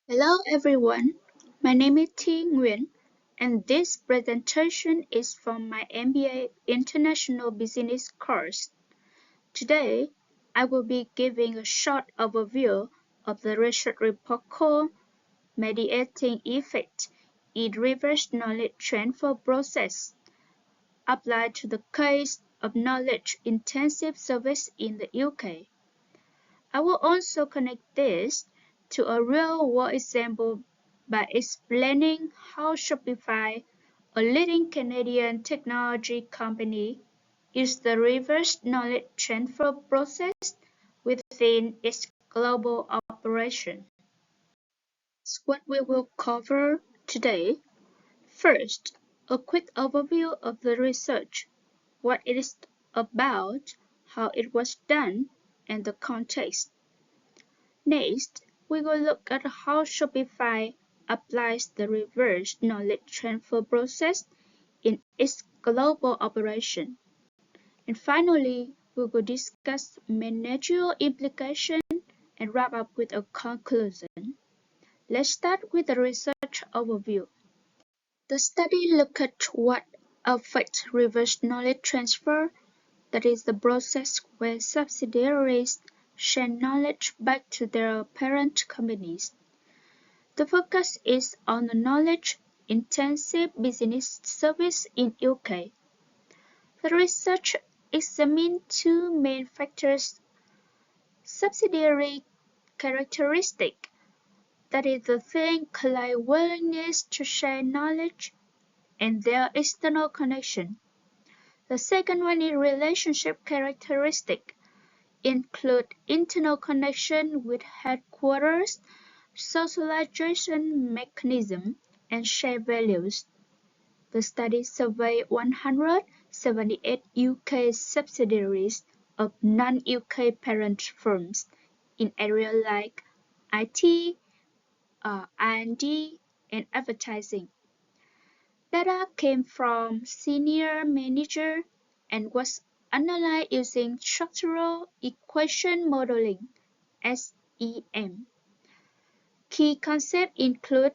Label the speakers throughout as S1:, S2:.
S1: Hello everyone, my name is Thi Nguyen and this presentation is from my MBA International Business course. Today, I will be giving a short overview of the research report called Mediating Effect in Reverse Knowledge Transfer Process, applied to the case of knowledge-intensive service in the UK. I will also connect this to a real-world example by explaining how Shopify, a leading Canadian technology company, uses the reverse knowledge transfer process within its global operation. That's what we will cover today. First, a quick overview of the research, what it is about, how it was done, and the context. Next, we will look at how Shopify applies the reverse knowledge transfer process in its global operation. And finally, we will discuss managerial implications and wrap up with a conclusion. Let's start with the research overview. The study looked at what affects reverse knowledge transfer, that is the process where subsidiaries share knowledge back to their parent companies. The focus is on the knowledge-intensive business service in UK. The research examined two main factors: subsidiary characteristic, that is the thing client willingness to share knowledge, and their external connection. The second one is relationship characteristic, include internal connection with headquarters, socialization mechanism, and shared values. The study surveyed 178 UK subsidiaries of non-UK parent firms in areas like IT, R&D, and advertising. Data came from senior manager and was analyzed using structural equation modeling (SEM). Key concepts include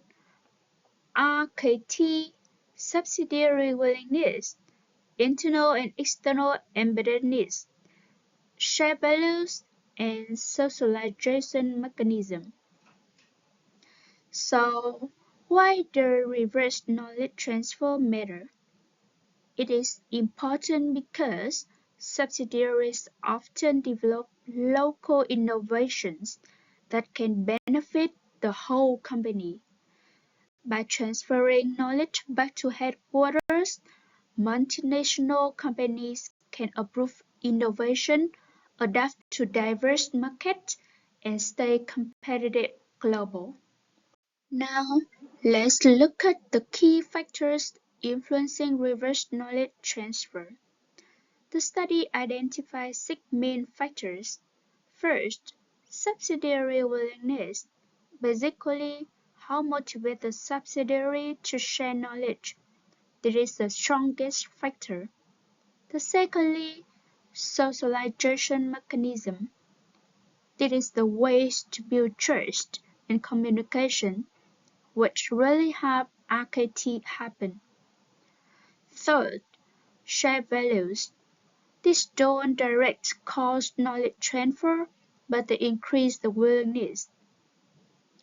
S1: RKT, subsidiary willingness, internal and external embeddedness, shared values, and socialization mechanism. So, why does reverse knowledge transfer matter? It is important because subsidiaries often develop local innovations that can benefit the whole company. By transferring knowledge back to headquarters, multinational companies can approve innovation, adapt to diverse markets, and stay competitive global. Now, let's look at the key factors influencing reverse knowledge transfer. The study identified 6 main factors. First, subsidiary willingness, basically how motivate the subsidiary to share knowledge. This is the strongest factor. Secondly, socialization mechanism. This is the ways to build trust and communication, which really help RKT happen. Third, shared values. These don't direct cause knowledge transfer, but they increase the willingness.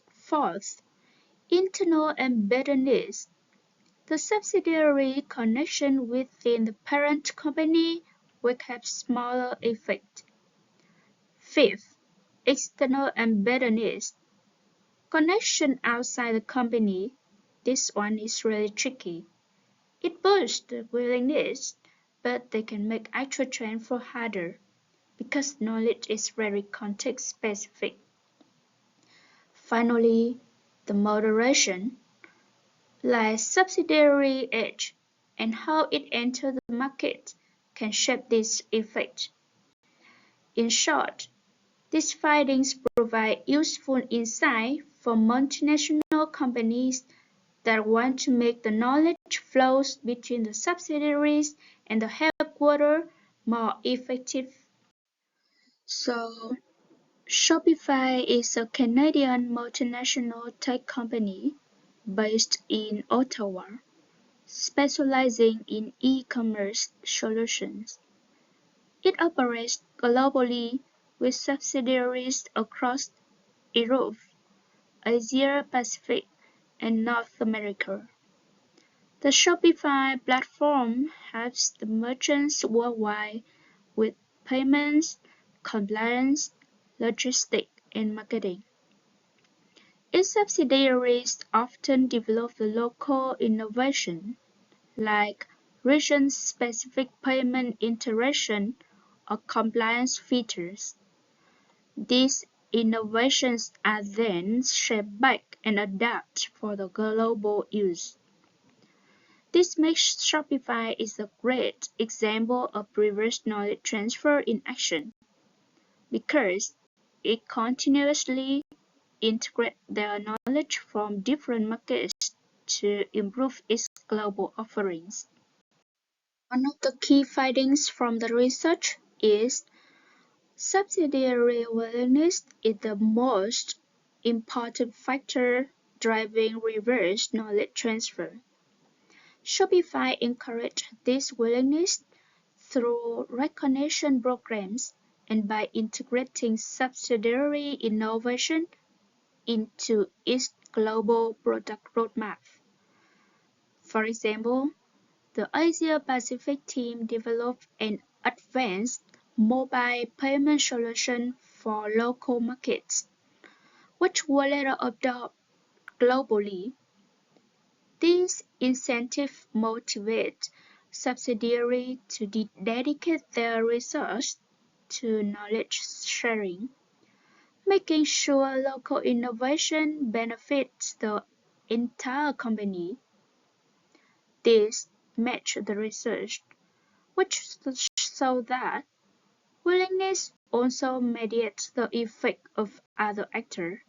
S1: Fourth, internal embeddedness. The subsidiary connection within the parent company will have smaller effect. Fifth, external embeddedness. Connection outside the company. This one is really tricky. It boosts the willingness, but they can make actual transfer harder because knowledge is very context specific. Finally, the moderation, like subsidiary edge and how it enters the market, can shape this effect. In short, these findings provide useful insight for multinational companies that want to make the knowledge flows between the subsidiaries and the headquarters more effective. So, Shopify is a Canadian multinational tech company based in Ottawa, specializing in e-commerce solutions. It operates globally with subsidiaries across Europe, Asia-Pacific, and North America. The Shopify platform helps the merchants worldwide with payments, compliance, logistics, and marketing. Its subsidiaries often develop the local innovation, like region-specific payment integration or compliance features. These innovations are then shipped back and adapted for the global use. This makes Shopify is a great example of reverse knowledge transfer in action, because it continuously integrates their knowledge from different markets to improve its global offerings. One of the key findings from the research is subsidiary willingness is the most important factor driving reverse knowledge transfer. Shopify encouraged this willingness through recognition programs and by integrating subsidiary innovation into its global product roadmap. For example, the Asia-Pacific team developed an advanced mobile payment solution for local markets, which were later adopted globally. These incentives motivate subsidiaries to dedicate their resources to knowledge sharing, making sure local innovation benefits the entire company. This matches the research, which shows that willingness also mediates the effect of other actors,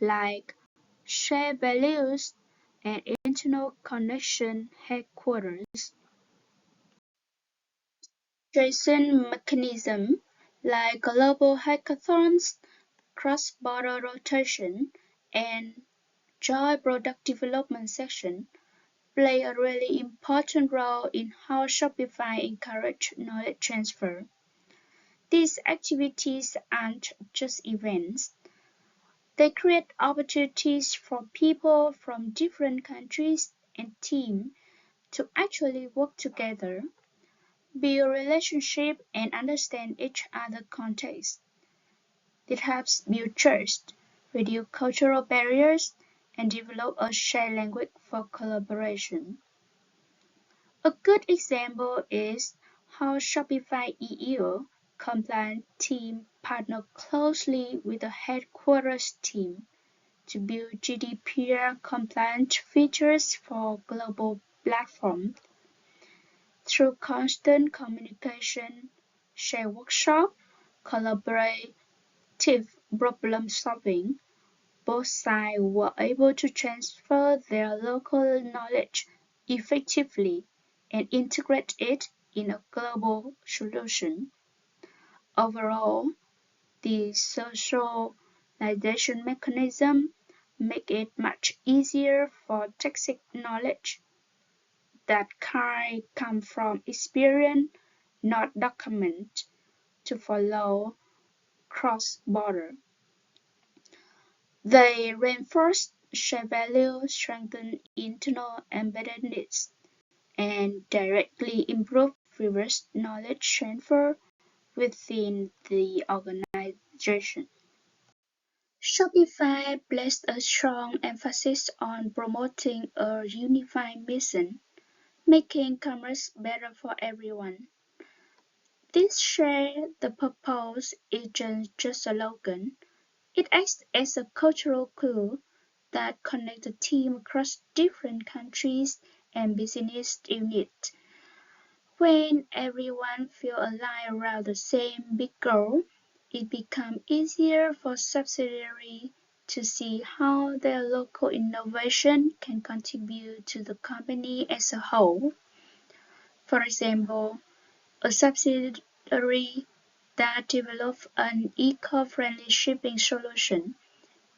S1: like shared values and internal connection headquarters. Adjacent mechanisms like global hackathons, cross-border rotation, and joint product development sessions play a really important role in how Shopify encourages knowledge transfer. These activities aren't just events. They create opportunities for people from different countries and teams to actually work together, build relationships, and understand each other's context. It helps build trust, reduce cultural barriers, and develop a shared language for collaboration. A good example is how Shopify EU compliance team partner closely with the headquarters team to build GDPR compliant features for global platforms. Through constant communication, shared workshops, collaborative problem solving, both sides were able to transfer their local knowledge effectively and integrate it in a global solution. Overall, the socialization mechanism make it much easier for toxic knowledge that come from experience, not document, to follow cross-border. They reinforce shared values, strengthen internal embeddedness, and directly improve reverse knowledge transfer within the organization. Shopify placed a strong emphasis on promoting a unified mission, making commerce better for everyone. This share the purpose isn't just a slogan, it acts as a cultural glue that connects the team across different countries and business units. When everyone feels aligned around the same big goal, it becomes easier for subsidiaries to see how their local innovation can contribute to the company as a whole. For example, a subsidiary that develop an eco-friendly shipping solution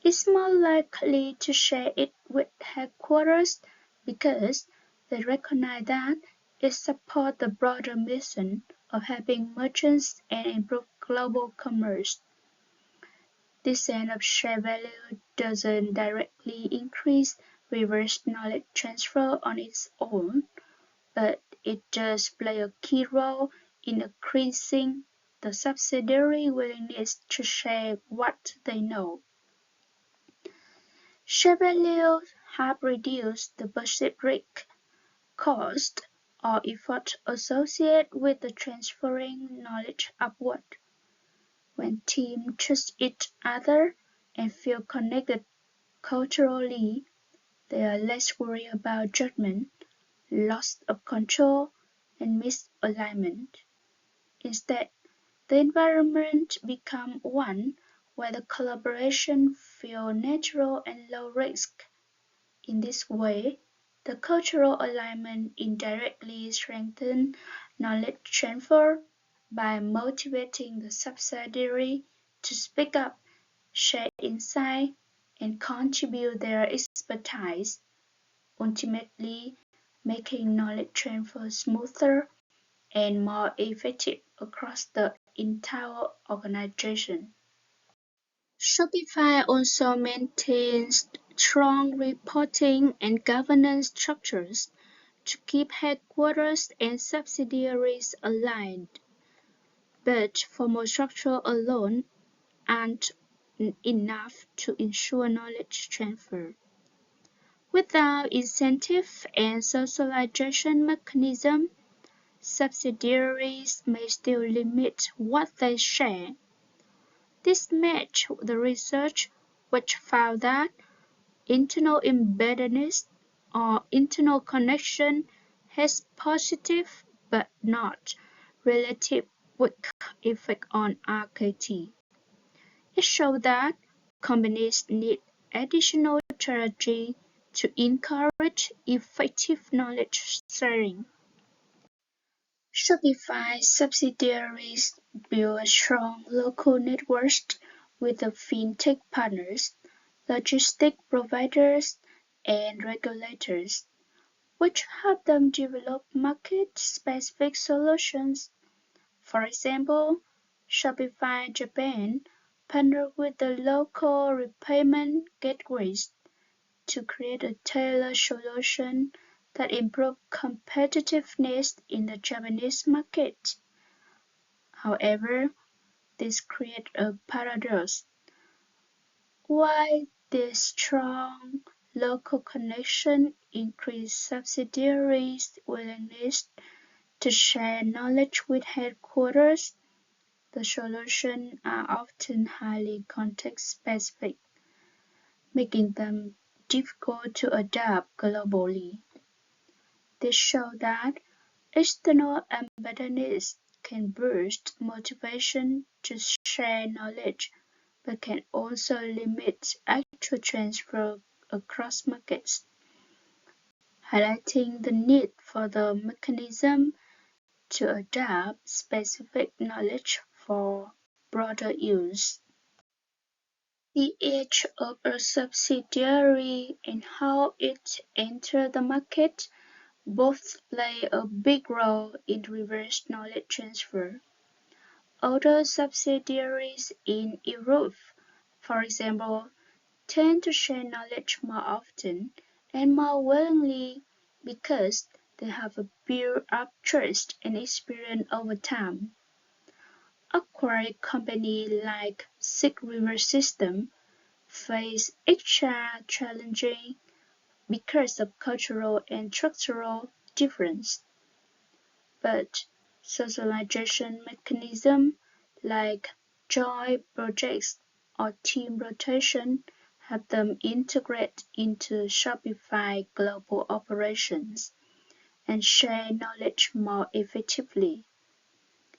S1: is more likely to share it with headquarters because they recognize that it supports the broader mission of helping merchants and improve global commerce. This sense of shared value doesn't directly increase reverse knowledge transfer on its own, but it does play a key role in increasing the subsidiary willingness to share what they know. Shared value help reduce the perceived risk, cost, or effort associated with the transferring knowledge upward. When teams trust each other and feel connected culturally, they are less worried about judgment, loss of control, and misalignment. Instead, the environment becomes one where the collaboration feels natural and low risk. In this way, the cultural alignment indirectly strengthens knowledge transfer by motivating the subsidiary to speak up, share insight, and contribute their expertise, ultimately making knowledge transfer smoother and more effective across the entire organization. Shopify also maintains strong reporting and governance structures to keep headquarters and subsidiaries aligned. But formal structure alone aren't enough to ensure knowledge transfer. Without incentive and socialization mechanism, subsidiaries may still limit what they share. This matched the research which found that internal embeddedness or internal connection has positive but not relative weak effect on RKT. It showed that companies need additional strategy to encourage effective knowledge sharing. Shopify subsidiaries build strong local networks with the fintech partners, logistic providers, and regulators, which help them develop market-specific solutions. For example, Shopify Japan partnered with the local repayment gateways to create a tailored solution that improved competitiveness in the Japanese market. However, this creates a paradox. While this strong local connection increases subsidiaries' willingness to share knowledge with headquarters, the solutions are often highly context-specific, making them difficult to adapt globally. This shows that external embeddedness can boost motivation to share knowledge, but can also limit actual transfer across markets, highlighting the need for the mechanism to adapt specific knowledge for broader use. The age of a subsidiary and how it enters the market both play a big role in reverse knowledge transfer. Older subsidiaries in Europe, for example, tend to share knowledge more often and more willingly because they have built up trust and experience over time. Acquired companies like Six River System face extra challenging because of cultural and structural difference. But socialization mechanisms like joint projects or team rotation help them integrate into Shopify global operations and share knowledge more effectively.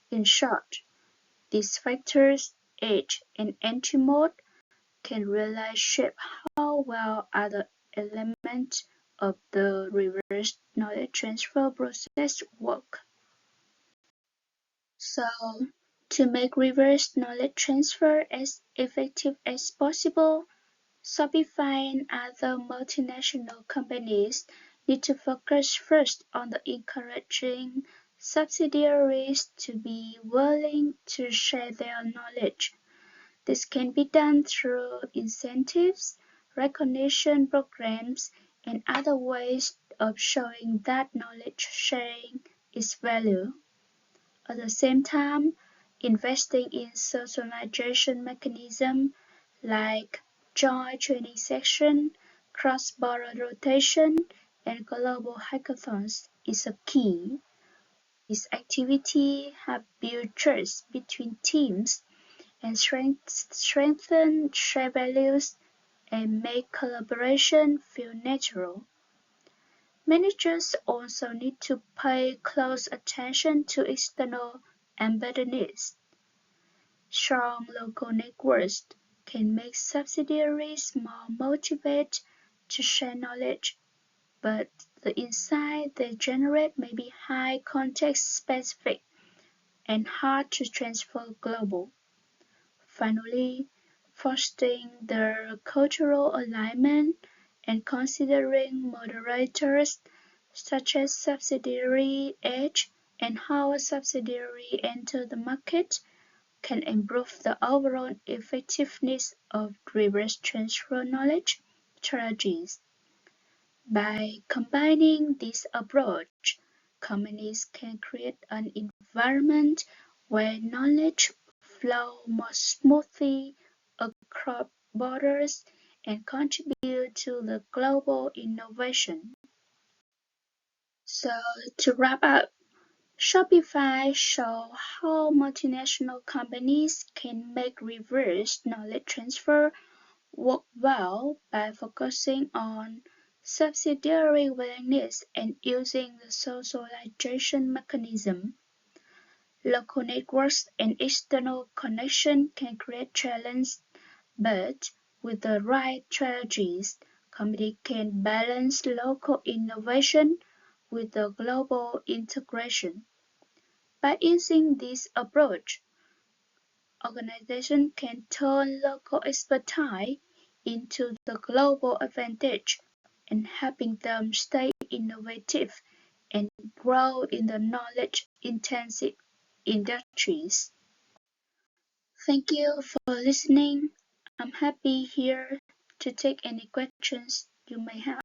S1: In short, these factors, age and entry mode, can really shape how well other elements of the reverse knowledge transfer process work. So, To make reverse knowledge transfer as effective as possible, Shopify and other multinational companies need to focus first on encouraging subsidiaries to be willing to share their knowledge. This can be done through incentives, recognition programs, and other ways of showing that knowledge sharing is value. At the same time, investing in socialization mechanisms like joint training sessions, cross-border rotation, and global hackathons is a key. These activities have built trust between teams and strengthen shared values and make collaboration feel natural. Managers also need to pay close attention to external embeddedness. Strong local networks can make subsidiaries more motivated to share knowledge, but the insight they generate may be high context specific and hard to transfer global. Finally, fostering the cultural alignment and considering moderators such as subsidiary age and how a subsidiary enter the market can improve the overall effectiveness of reverse transfer knowledge strategies. By combining this approach, companies can create an environment where knowledge flows more smoothly across borders and contribute to the global innovation. So to wrap up, Shopify shows how multinational companies can make reverse knowledge transfer work well by focusing on subsidiary willingness and using the socialization mechanism. Local networks and external connection can create challenge, but with the right strategies, companies can balance local innovation with the global integration. By using this approach, organizations can turn local expertise into the global advantage and helping them stay innovative and grow in the knowledge-intensive industries. Thank you for listening. I'm happy here to take any questions you may have.